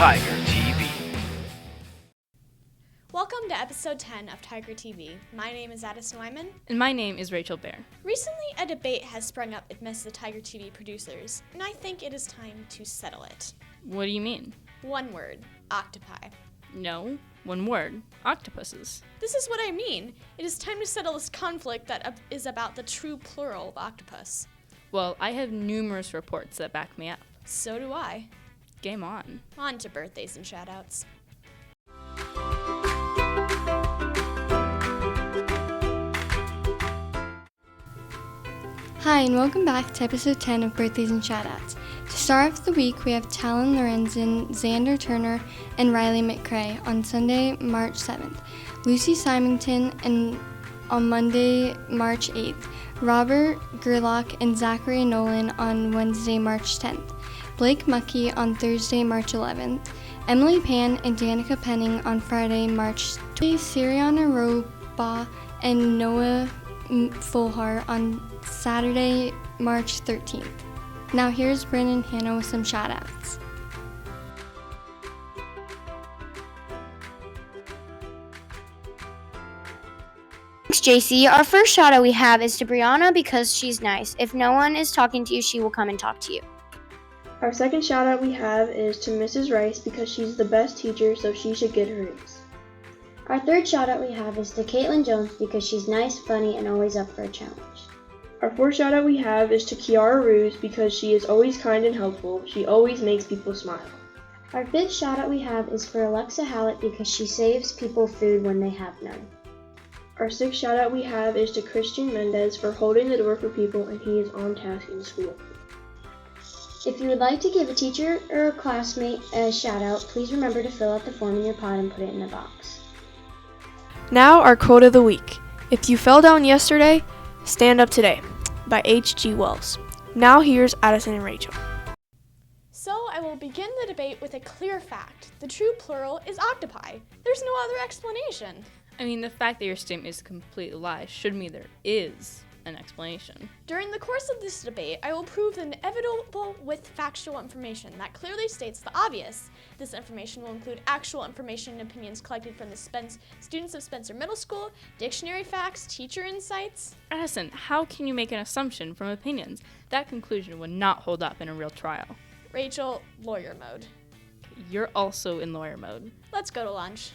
Tiger TV. Welcome to episode 10 of Tiger TV. My name is Addis Neumann. And my name is Rachel Bear. Recently, a debate has sprung up amidst the Tiger TV producers, and I think it is time to settle it. What do you mean? One word, octopi. No, one word, octopuses. This is what I mean. It is time to settle this conflict that is about the true plural of octopus. Well, I have numerous reports that back me up. So do I. Game on. On to birthdays and shoutouts. Hi, and welcome back to episode 10 of Birthdays and Shoutouts. To start off the week, we have Talon Lorenzen, Xander Turner, and Riley McCrae on Sunday, March 7th. Lucy Symington and on Monday, March 8th. Robert Gerlach and Zachary Nolan on Wednesday, March 10th. Blake Muckey on Thursday, March 11th. Emily Pan and Danica Penning on Friday, March 20th. Siriana Roba and Noah Fulhar on Saturday, March 13th. Now here's Brandon Hanna with some shoutouts. Thanks, JC. Our first shout out we have is to Brianna because she's nice. If no one is talking to you, she will come and talk to you. Our second shout out we have is to Mrs. Rice because she's the best teacher, so she should get her raise. Our third shout out we have is to Caitlin Jones because she's nice, funny, and always up for a challenge. Our fourth shout out we have is to Kiara Ruse because she is always kind and helpful. She always makes people smile. Our fifth shout out we have is for Alexa Hallett because she saves people food when they have none. Our sixth shout out we have is to Christian Mendez for holding the door for people, and he is on task in school. If you would like to give a teacher or a classmate a shout out, please remember to fill out the form in your pod and put it in the box. Now our quote of the week. If you fell down yesterday, stand up today, by H.G. Wells. Now here's Addison and Rachel. So I will begin the debate with a clear fact. The true plural is octopi. There's no other explanation. I mean, the fact that your statement is a complete lie should mean there is an explanation. During the course of this debate, I will prove the inevitable with factual information that clearly states the obvious. This information will include actual information and opinions collected from the students of Spencer Middle School, dictionary facts, teacher insights. Addison, how can you make an assumption from opinions? That conclusion would not hold up in a real trial. Rachel, lawyer mode. You're also in lawyer mode. Let's go to lunch.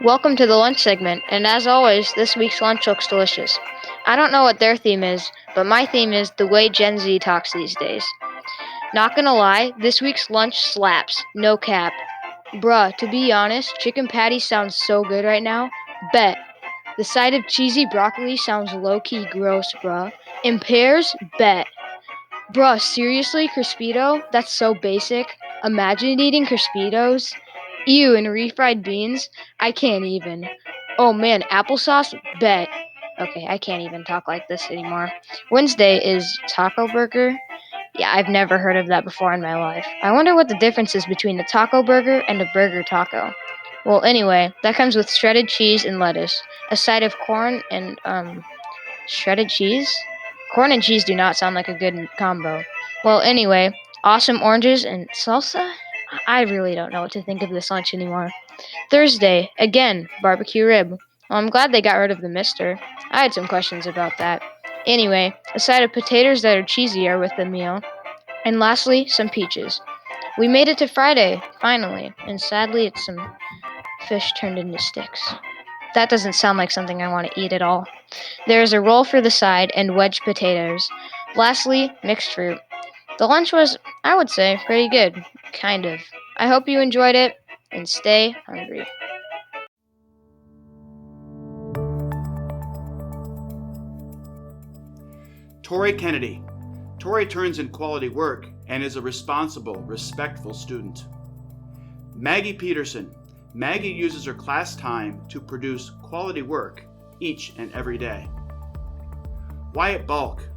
Welcome to the lunch segment, and as always, this week's lunch looks delicious. I don't know what their theme is, but my theme is the way Gen Z talks these days. Not gonna lie, this week's lunch slaps, no cap. Bruh, to be honest, chicken patty sounds so good right now. Bet. The side of cheesy broccoli sounds low-key gross, bruh. And pears? Bet. Bruh, seriously, Crispito? That's so basic. Imagine eating Crispitos. Ew, and refried beans? I can't even. Oh man, applesauce? Bet. Okay, I can't even talk like this anymore. Wednesday is taco burger. Yeah, I've never heard of that before in my life. I wonder what the difference is between a taco burger and a burger taco. Well, anyway, that comes with shredded cheese and lettuce, a side of corn and, shredded cheese? Corn and cheese do not sound like a good combo. Well, anyway, awesome oranges and salsa? I really don't know what to think of this lunch anymore. Thursday, again, barbecue rib. Well, I'm glad they got rid of the mister. I had some questions about that. Anyway, a side of potatoes that are cheesy are with the meal. And lastly, some peaches. We made it to Friday, finally, and sadly it's some fish turned into sticks. That doesn't sound like something I want to eat at all. There is a roll for the side and wedged potatoes. Lastly, mixed fruit. The lunch was, I would say, pretty good. Kind of. I hope you enjoyed it, and stay hungry. Tori Kennedy. Tori turns in quality work and is a responsible, respectful student. Maggie Peterson. Maggie uses her class time to produce quality work each and every day. Wyatt Bulk.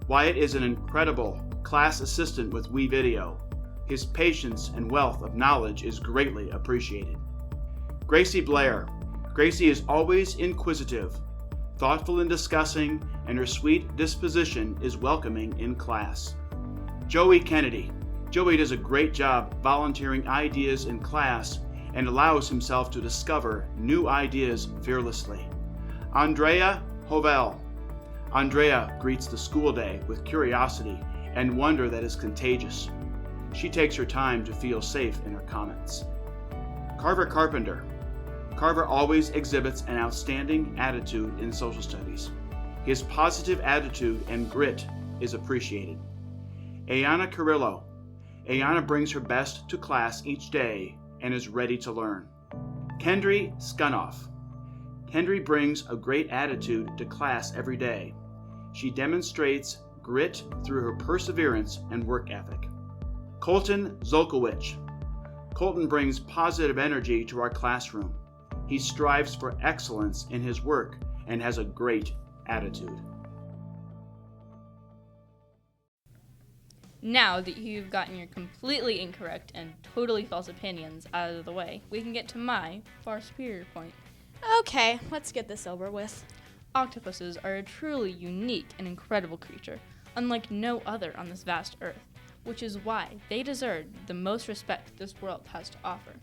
Wyatt is an incredible class assistant with WeVideo. His patience and wealth of knowledge is greatly appreciated. Gracie Blair. Gracie is always inquisitive, thoughtful in discussing, and her sweet disposition is welcoming in class. Joey Kennedy. Joey does a great job volunteering ideas in class and allows himself to discover new ideas fearlessly. Andrea Hovel. Andrea greets the school day with curiosity and wonder that is contagious. She takes her time to feel safe in her comments. Carver Carpenter. Carver always exhibits an outstanding attitude in social studies. His positive attitude and grit is appreciated. Ayana Carrillo. Ayana brings her best to class each day and is ready to learn. Kendry Skunoff. Kendry brings a great attitude to class every day. She demonstrates grit through her perseverance and work ethic. Colton Zolkowicz. Colton brings positive energy to our classroom. He strives for excellence in his work and has a great attitude. Now that you've gotten your completely incorrect and totally false opinions out of the way, we can get to my far superior point. Okay, let's get this over with. Octopuses are a truly unique and incredible creature, unlike no other on this vast earth, which is why they deserve the most respect this world has to offer,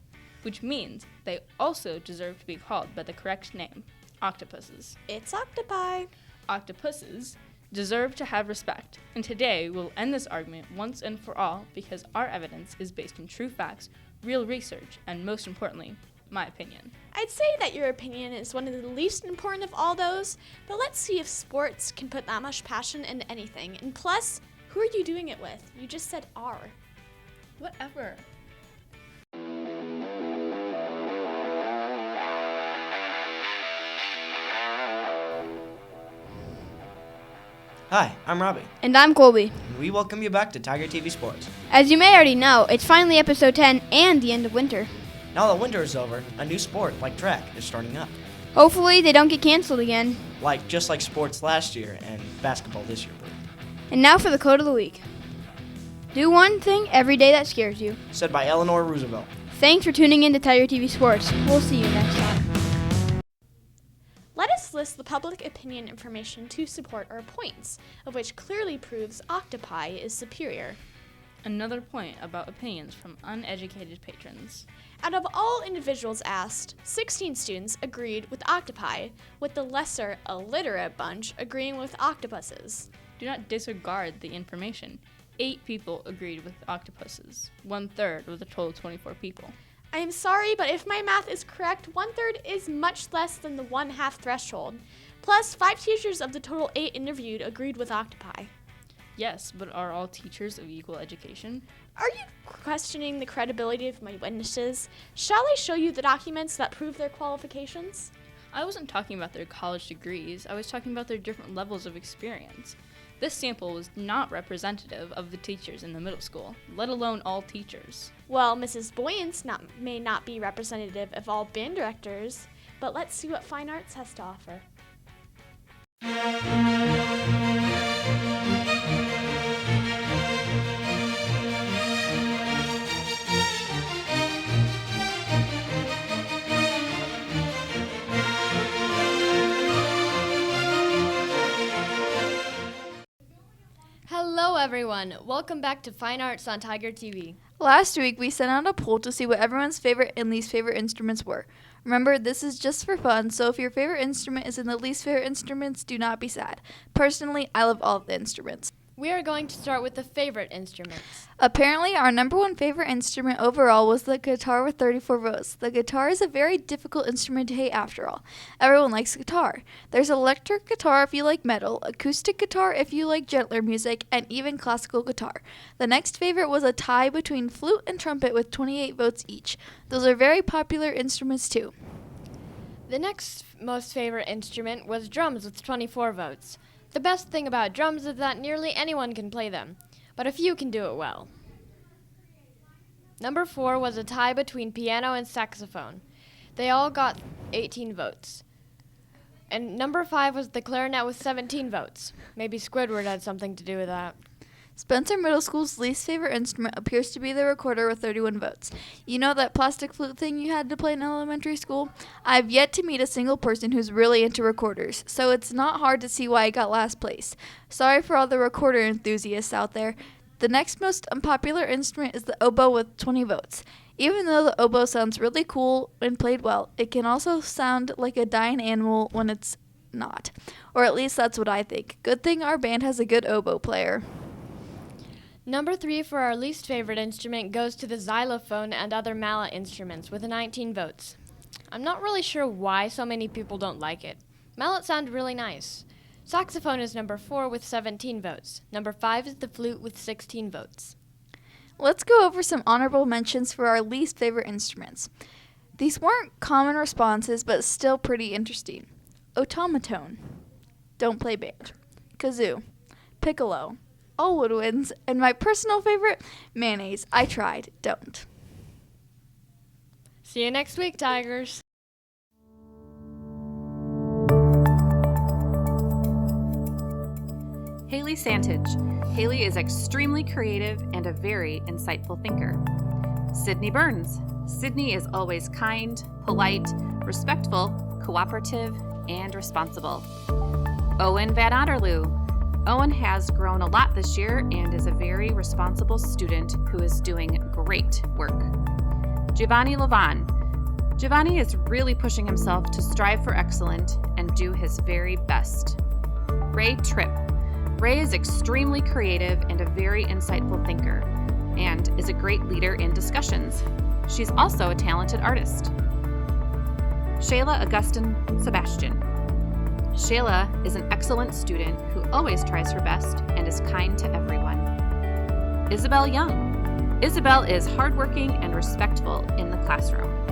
which means they also deserve to be called by the correct name, octopuses. It's octopi. Octopuses deserve to have respect, and today we'll end this argument once and for all because our evidence is based on true facts, real research, and most importantly, my opinion. I'd say that your opinion is one of the least important of all those, but let's see if sports can put that much passion into anything. And plus, who are you doing it with? You just said "are." Whatever. Hi, I'm Robbie, And I'm Colby. and we welcome you back to TigerTV Sports. As you may already know, it's finally episode 10 and the end of winter. Now that winter is over, a new sport like track is starting up. Hopefully they don't get canceled again. Just like sports last year and basketball this year, Bert. And now for the quote of the week. Do one thing every day that scares you. Said by Eleanor Roosevelt. Thanks for tuning in to Tiger TV Sports. We'll see you next time. Let us list the public opinion information to support our points, of which clearly proves octopi is superior. Another point about opinions from uneducated patrons. Out of all individuals asked, 16 students agreed with octopi, with the lesser, illiterate bunch agreeing with octopuses. Do not disregard the information. 8 people agreed with octopuses. 1/3 of the total 24 people. I am sorry, but if my math is correct, 1/3 is much less than the 1/2 threshold. Plus, 5 teachers of the total 8 interviewed agreed with octopi. Yes, but are all teachers of equal education? Are you questioning the credibility of my witnesses? Shall I show you the documents that prove their qualifications? I wasn't talking about their college degrees. I was talking about their different levels of experience. This sample was not representative of the teachers in the middle school, let alone all teachers. Well, Mrs. Boyance may not be representative of all band directors, but let's see what fine arts has to offer. Hello everyone, welcome back to Fine Arts on Tiger TV. Last week we sent out a poll to see what everyone's favorite and least favorite instruments were. Remember, this is just for fun, so if your favorite instrument is in the least favorite instruments, do not be sad. Personally, I love all of the instruments. We are going to start with the favorite instruments. Apparently, our number one favorite instrument overall was the guitar with 34 votes. The guitar is a very difficult instrument to hate after all. Everyone likes guitar. There's electric guitar if you like metal, acoustic guitar if you like gentler music, and even classical guitar. The next favorite was a tie between flute and trumpet with 28 votes each. Those are very popular instruments too. The next most favorite instrument was drums with 24 votes. The best thing about drums is that nearly anyone can play them, but a few can do it well. Number 4 was a tie between piano and saxophone. They all got 18 votes. And number 5 was the clarinet with 17 votes. Maybe Squidward had something to do with that. Spencer Middle School's least favorite instrument appears to be the recorder with 31 votes. You know that plastic flute thing you had to play in elementary school? I've yet to meet a single person who's really into recorders, so it's not hard to see why I got last place. Sorry for all the recorder enthusiasts out there. The next most unpopular instrument is the oboe with 20 votes. Even though the oboe sounds really cool when played well, it can also sound like a dying animal when it's not. Or at least that's what I think. Good thing our band has a good oboe player. Number 3 for our least favorite instrument goes to the xylophone and other mallet instruments with 19 votes. I'm not really sure why so many people don't like it. Mallets sound really nice. Saxophone is number 4 with 17 votes. Number 5 is the flute with 16 votes. Let's go over some honorable mentions for our least favorite instruments. These weren't common responses, but still pretty interesting. Automaton. Don't play band. Kazoo. Piccolo. All woodwinds. And my personal favorite, mayonnaise. I tried. Don't. See you next week, Tigers. Haley Santage. Haley is extremely creative and a very insightful thinker. Sydney Burns. Sydney is always kind, polite, respectful, cooperative, and responsible. Owen Van Otterloo. Owen has grown a lot this year and is a very responsible student who is doing great work. Giovanni Levan. Giovanni is really pushing himself to strive for excellence and do his very best. Ray Tripp. Ray is extremely creative and a very insightful thinker, and is a great leader in discussions. She's also a talented artist. Shayla Augustin Sebastian. Shayla is an excellent student who always tries her best and is kind to everyone. Isabel Young. Isabel is hardworking and respectful in the classroom.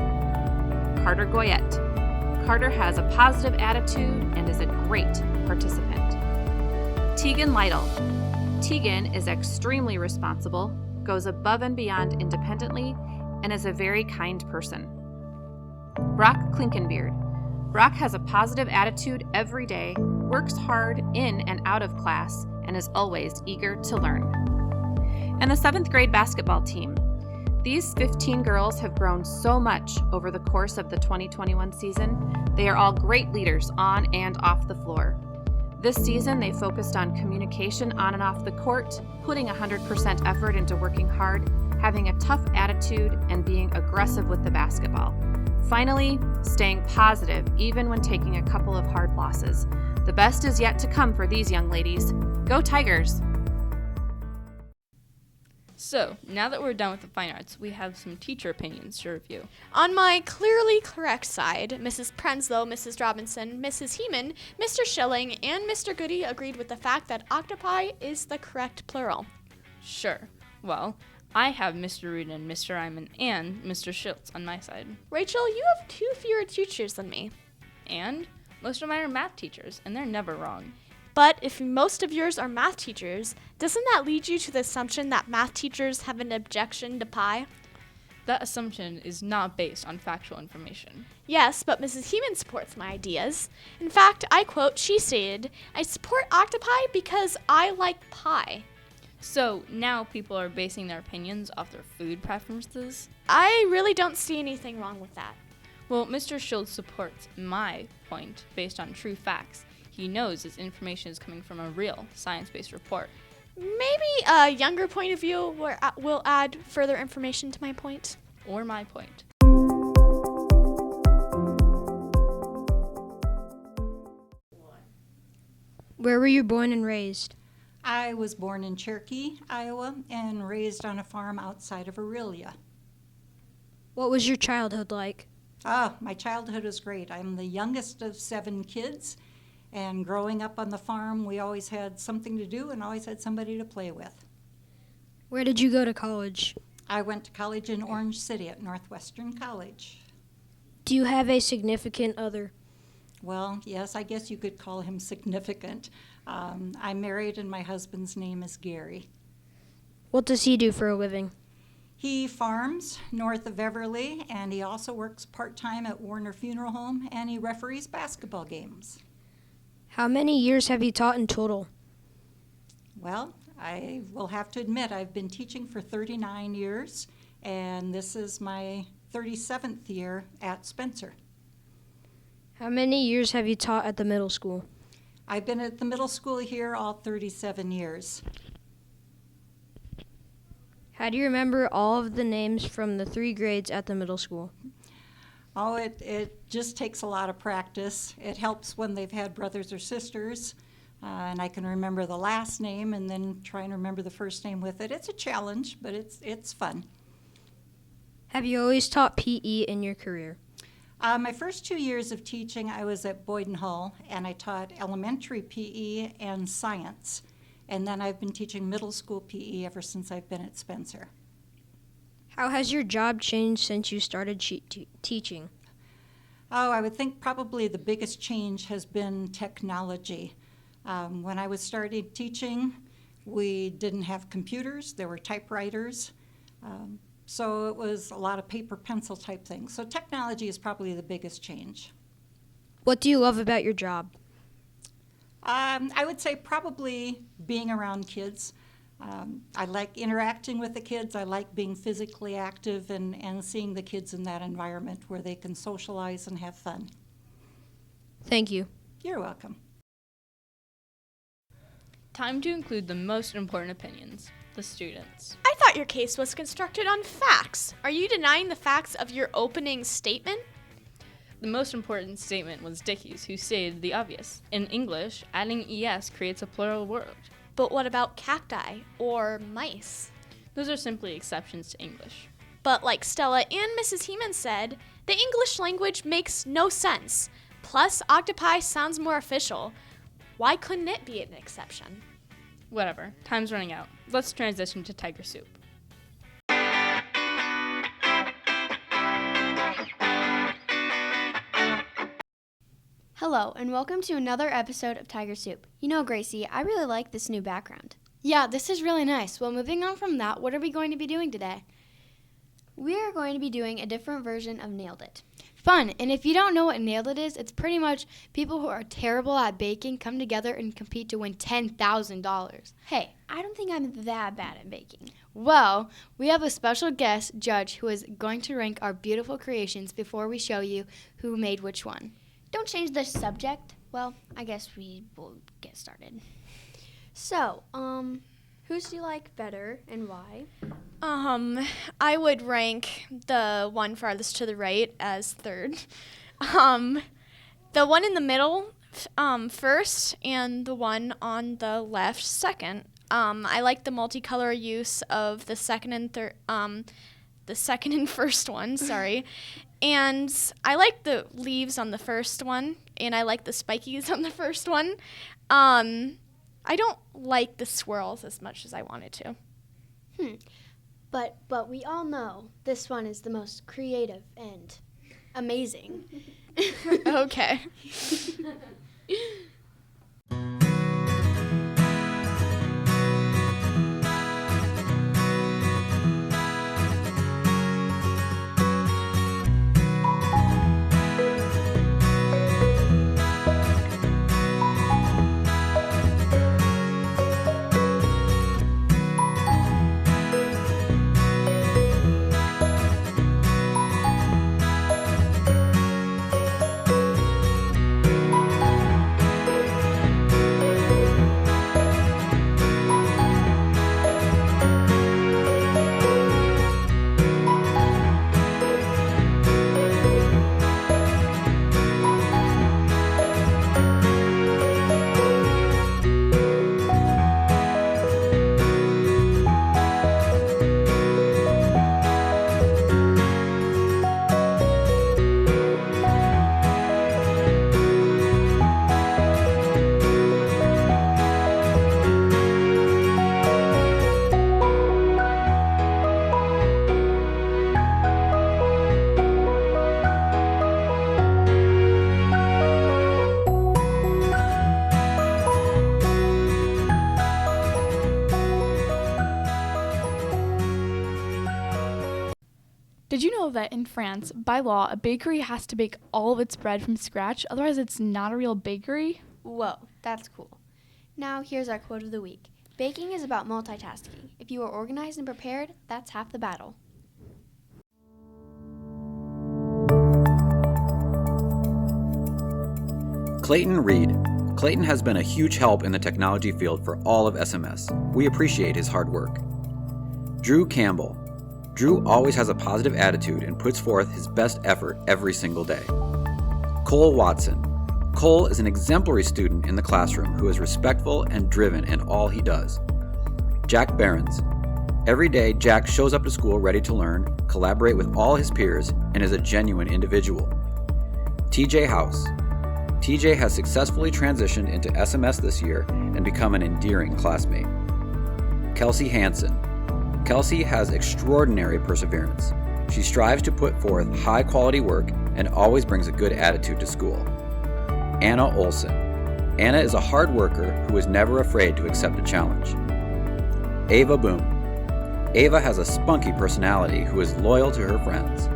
Carter Goyette. Carter has a positive attitude and is a great participant. Tegan Lytle. Tegan is extremely responsible, goes above and beyond independently, and is a very kind person. Brock Klinkenbeard. Brock has a positive attitude every day, works hard in and out of class, and is always eager to learn. And the 7th grade basketball team. These 15 girls have grown so much over the course of the 2021 season. They are all great leaders on and off the floor. This season, they focused on communication on and off the court, putting 100% effort into working hard, having a tough attitude, and being aggressive with the basketball. Finally, staying positive even when taking a couple of hard losses. The best is yet to come for these young ladies. Go Tigers! So, now that we're done with the fine arts, we have some teacher opinions to review. On my clearly correct side, Mrs. Prenslow, Mrs. Robinson, Mrs. Heeman, Mr. Schilling, and Mr. Goody agreed with the fact that octopi is the correct plural. Sure. Well, I have Mr. Reed and Mr. Ryman and Mr. Schultz on my side. Rachel, you have 2 fewer teachers than me. And most of mine are math teachers, and they're never wrong. But if most of yours are math teachers, doesn't that lead you to the assumption that math teachers have an objection to pi? That assumption is not based on factual information. Yes, but Mrs. Heeman supports my ideas. In fact, I quote, she stated, "I support octopi because I like pie." So now people are basing their opinions off their food preferences? I really don't see anything wrong with that. Well, Mr. Schultz supports my point based on true facts. He knows this information is coming from a real science-based report. Maybe a younger point of view will add further information to my point. Or my point. Where were you born and raised? I was born in Cherokee, Iowa, and raised on a farm outside of Aurelia. What was your childhood like? My childhood was great. I'm the youngest of 7 kids, and growing up on the farm, we always had something to do and always had somebody to play with. Where did you go to college? I went to college in Orange City at Northwestern College. Do you have a significant other? Well, yes, I guess you could call him significant. I'm married and my husband's name is Gary. What does he do for a living? He farms north of Everly, and he also works part-time at Warner Funeral Home, and he referees basketball games. How many years have you taught in total? Well, I will have to admit I've been teaching for 39 years, and this is my 37th year at Spencer. How many years have you taught at the middle school? I've been at the middle school here all 37 years. How do you remember all of the names from the 3 grades at the middle school? Oh, it just takes a lot of practice. It helps when they've had brothers or sisters, and I can remember the last name and then try and remember the first name with it. It's a challenge, but it's fun. Have you always taught PE in your career? My first 2 years of teaching, I was at Boyden Hull, and I taught elementary PE and science. And then I've been teaching middle school PE ever since I've been at Spencer. How has your job changed since you started teaching? Oh, I would think probably the biggest change has been technology. When I was started teaching, we didn't have computers, there were typewriters. So it was a lot of paper pencil type things. So technology is probably the biggest change. What do you love about your job? I would say probably being around kids. I like interacting with the kids. I like being physically active and seeing the kids in that environment where they can socialize and have fun. Thank you. You're welcome. Time to include the most important opinions, the students. I thought your case was constructed on facts. Are you denying the facts of your opening statement? The most important statement was Dickey's, who stated the obvious. In English, adding es creates a plural word. But what about cacti or mice? Those are simply exceptions to English. But like Stella and Mrs. Heeman said, the English language makes no sense. Plus, octopi sounds more official. Why couldn't it be an exception? Whatever, time's running out. Let's transition to Tiger Soup. Hello, and welcome to another episode of Tiger Soup. You know, Gracie, I really like this new background. Yeah, this is really nice. Well, moving on from that, what are we going to be doing today? We are going to be doing a different version of Nailed It. Fun, and if you don't know what Nailed It is, it's pretty much people who are terrible at baking come together and compete to win $10,000. Hey, I don't think I'm that bad at baking. Well, we have a special guest judge who is going to rank our beautiful creations before we show you who made which one. Don't change the subject. Well, I guess we will get started. So, whose do you like better and why? I would rank the one farthest to the right as third. The one in the middle first, and the one on the left second. I like the multicolor use of the second and first one, sorry. And I like the leaves on the first one, and I like the spikies on the first one. I don't like the swirls as much as I wanted to. But we all know this one is the most creative and amazing. Okay. Did you know that in France, by law, a bakery has to bake all of its bread from scratch? Otherwise, it's not a real bakery. Whoa, that's cool. Now, here's our quote of the week. Baking is about multitasking. If you are organized and prepared, that's half the battle. Clayton Reed. Clayton has been a huge help in the technology field for all of SMS. We appreciate his hard work. Drew Campbell. Drew always has a positive attitude and puts forth his best effort every single day. Cole Watson. Cole is an exemplary student in the classroom who is respectful and driven in all he does. Jack Behrens. Every day, Jack shows up to school ready to learn, collaborate with all his peers, and is a genuine individual. TJ House. TJ has successfully transitioned into SMS this year and become an endearing classmate. Kelsey Hansen. Kelsey has extraordinary perseverance. She strives to put forth high-quality work and always brings a good attitude to school. Anna Olson. Anna is a hard worker who is never afraid to accept a challenge. Ava Boom. Ava has a spunky personality who is loyal to her friends.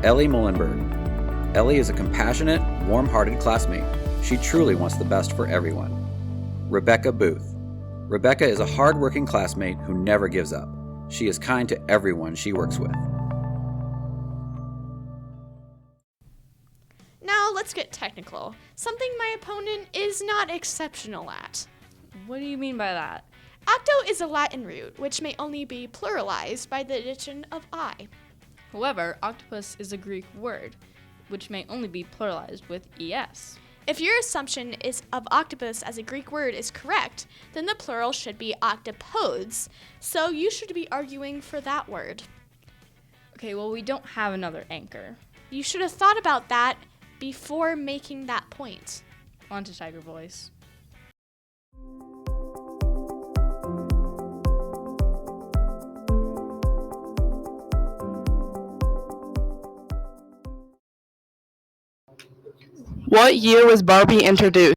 Ellie Mullenberg. Ellie is a compassionate, warm-hearted classmate. She truly wants the best for everyone. Rebecca Booth. Rebecca is a hard-working classmate who never gives up. She is kind to everyone she works with. Now let's get technical. Something my opponent is not exceptional at. What do you mean by that? Octo is a Latin root, which may only be pluralized by the addition of I. However, octopus is a Greek word, which may only be pluralized with es. If your assumption is of octopus as a Greek word is correct, then the plural should be octopodes, so you should be arguing for that word. Okay, well, we don't have another anchor. You should have thought about that before making that point. On to Tiger Voice. What year was Barbie introduced?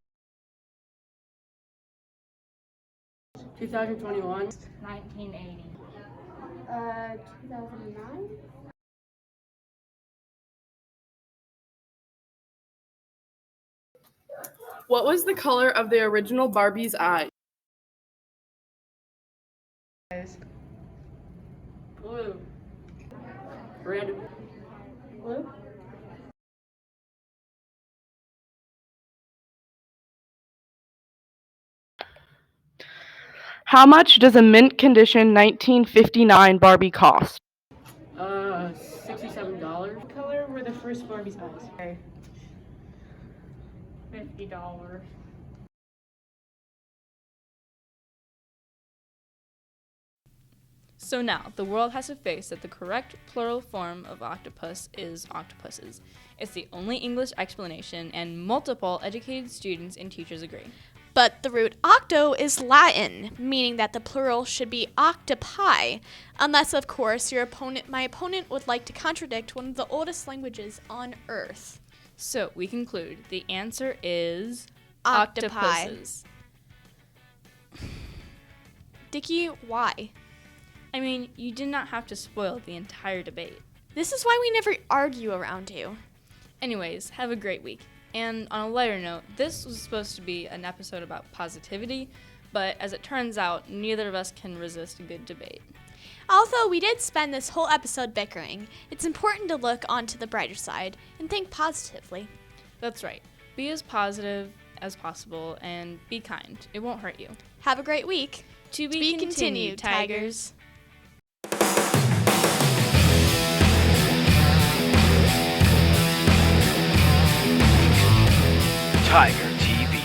2021. 1980. 2009? What was the color of the original Barbie's eyes? Blue. Red. Blue. How much does a mint condition 1959 Barbie cost? $67. What color were the first Barbie's eyes? Okay. $50. So now, the world has to face that the correct plural form of octopus is octopuses. It's the only English explanation, and multiple educated students and teachers agree. But the root octo is Latin, meaning that the plural should be octopi, unless, of course, my opponent would like to contradict one of the oldest languages on Earth. So we conclude the answer is Octopi. octopuses. Dickie, why? I mean, you did not have to spoil the entire debate. This is why we never argue around you. Anyways, have a great week. And on a lighter note, this was supposed to be an episode about positivity, but as it turns out, neither of us can resist a good debate. Although we did spend this whole episode bickering, it's important to look onto the brighter side and think positively. That's right. Be as positive as possible and be kind. It won't hurt you. Have a great week. To be continued, Tigers. Tiger TV.